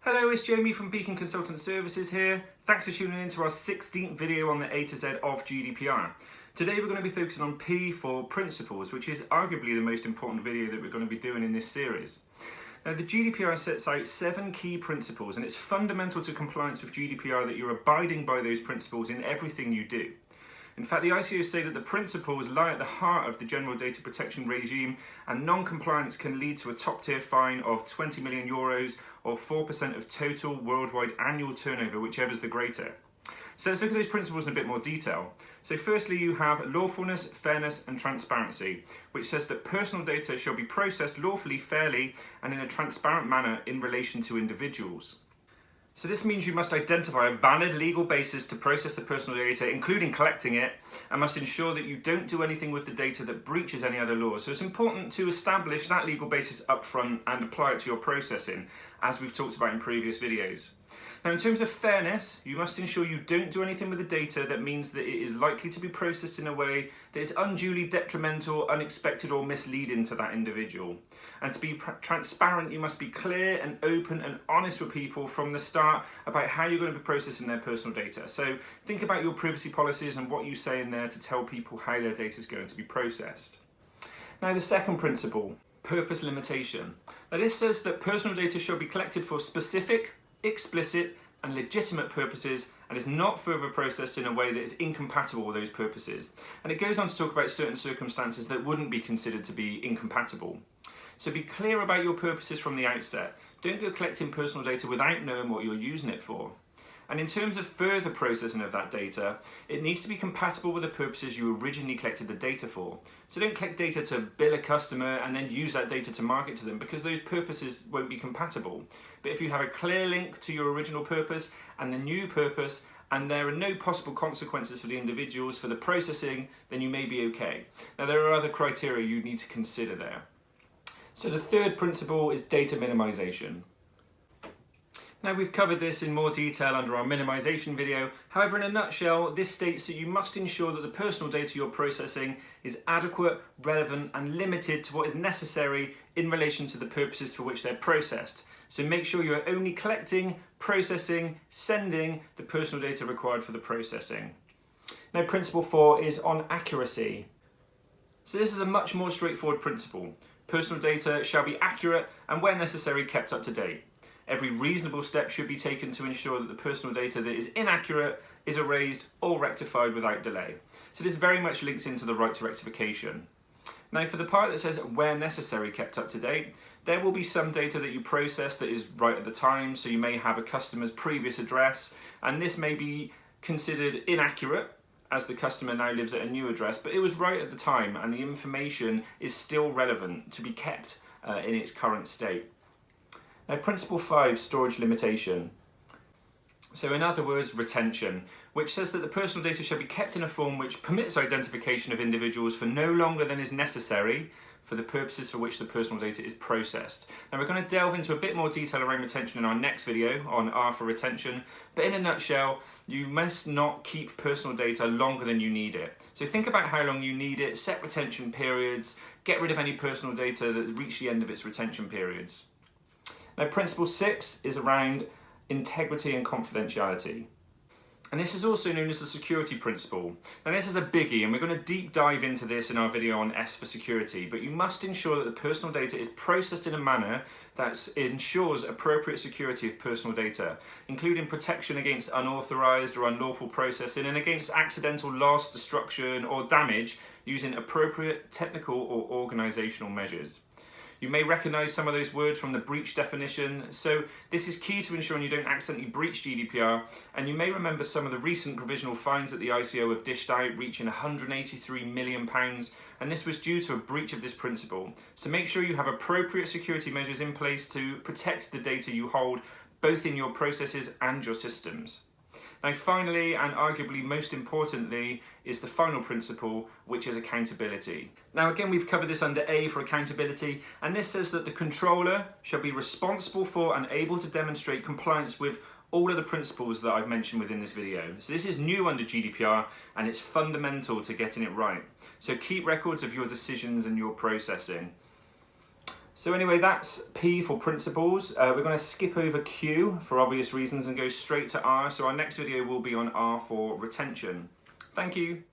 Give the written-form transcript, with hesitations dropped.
Hello, it's Jamie from Beacon Consultant Services here. Thanks for tuning in to our 16th video on the A to Z of GDPR. Today we're going to be focusing on P for principles, which is arguably the most important video that we're going to be doing in this series. Now, the GDPR sets out 7 key principles, and it's fundamental to compliance with GDPR that you're abiding by those principles in everything you do. In fact, the ICO say that the principles lie at the heart of the general data protection regime, and non-compliance can lead to a top-tier fine of 20 million euros or 4% of total worldwide annual turnover, whichever's the greater. So let's look at those principles in a bit more detail. So firstly, you have lawfulness, fairness and transparency, which says that personal data shall be processed lawfully, fairly and in a transparent manner in relation to individuals. So this means you must identify a valid legal basis to process the personal data, including collecting it, and must ensure that you don't do anything with the data that breaches any other law. So it's important to establish that legal basis up front and apply it to your processing, as we've talked about in previous videos. Now, in terms of fairness, you must ensure you don't do anything with the data that means that it is likely to be processed in a way that is unduly detrimental, unexpected or misleading to that individual. And to be transparent, you must be clear and open and honest with people from the start about how you're going to be processing their personal data. So think about your privacy policies and what you say in there to tell people how their data is going to be processed. Now, the second principle, purpose limitation. Now, this says that personal data shall be collected for specific, explicit and legitimate purposes and is not further processed in a way that is incompatible with those purposes. And it goes on to talk about certain circumstances that wouldn't be considered to be incompatible. So be clear about your purposes from the outset. Don't go collecting personal data without knowing what you're using it for. And in terms of further processing of that data, it needs to be compatible with the purposes you originally collected the data for. So don't collect data to bill a customer and then use that data to market to them, because those purposes won't be compatible. But if you have a clear link to your original purpose and the new purpose, and there are no possible consequences for the individuals for the processing, then you may be okay. Now, there are other criteria you need to consider there. So the third principle is data minimization. Now, we've covered this in more detail under our minimization video. However, in a nutshell, this states that you must ensure that the personal data you're processing is adequate, relevant and limited to what is necessary in relation to the purposes for which they're processed. So make sure you're only collecting, processing, sending the personal data required for the processing. Now, principle 4 is on accuracy. So this is a much more straightforward principle. Personal data shall be accurate and, where necessary, kept up to date. Every reasonable step should be taken to ensure that the personal data that is inaccurate is erased or rectified without delay. So this very much links into the right to rectification. Now, for the part that says where necessary kept up to date, there will be some data that you process that is right at the time. So you may have a customer's previous address, and this may be considered inaccurate as the customer now lives at a new address, but it was right at the time and the information is still relevant to be kept in its current state. Now, principle 5, storage limitation. So in other words, retention, which says that the personal data shall be kept in a form which permits identification of individuals for no longer than is necessary for the purposes for which the personal data is processed. Now, we're going to delve into a bit more detail around retention in our next video on R for retention, but in a nutshell, you must not keep personal data longer than you need it. So think about how long you need it, set retention periods, get rid of any personal data that reach the end of its retention periods. Now, principle 6 is around integrity and confidentiality. And this is also known as the security principle. Now, this is a biggie, and we're going to deep dive into this in our video on S for security, but you must ensure that the personal data is processed in a manner that ensures appropriate security of personal data, including protection against unauthorized or unlawful processing and against accidental loss, destruction or damage using appropriate technical or organizational measures. You may recognize some of those words from the breach definition, so this is key to ensuring you don't accidentally breach GDPR, and you may remember some of the recent provisional fines that the ICO have dished out, reaching £183 million, and this was due to a breach of this principle. So make sure you have appropriate security measures in place to protect the data you hold, both in your processes and your systems. Now, finally, and arguably most importantly, is the final principle, which is accountability. Now, again, we've covered this under A for accountability, and this says that the controller shall be responsible for and able to demonstrate compliance with all of the principles that I've mentioned within this video. So this is new under GDPR, and it's fundamental to getting it right. So keep records of your decisions and your processing. So anyway, that's P for principles. We're going to skip over Q for obvious reasons and go straight to R. So our next video will be on R for retention. Thank you.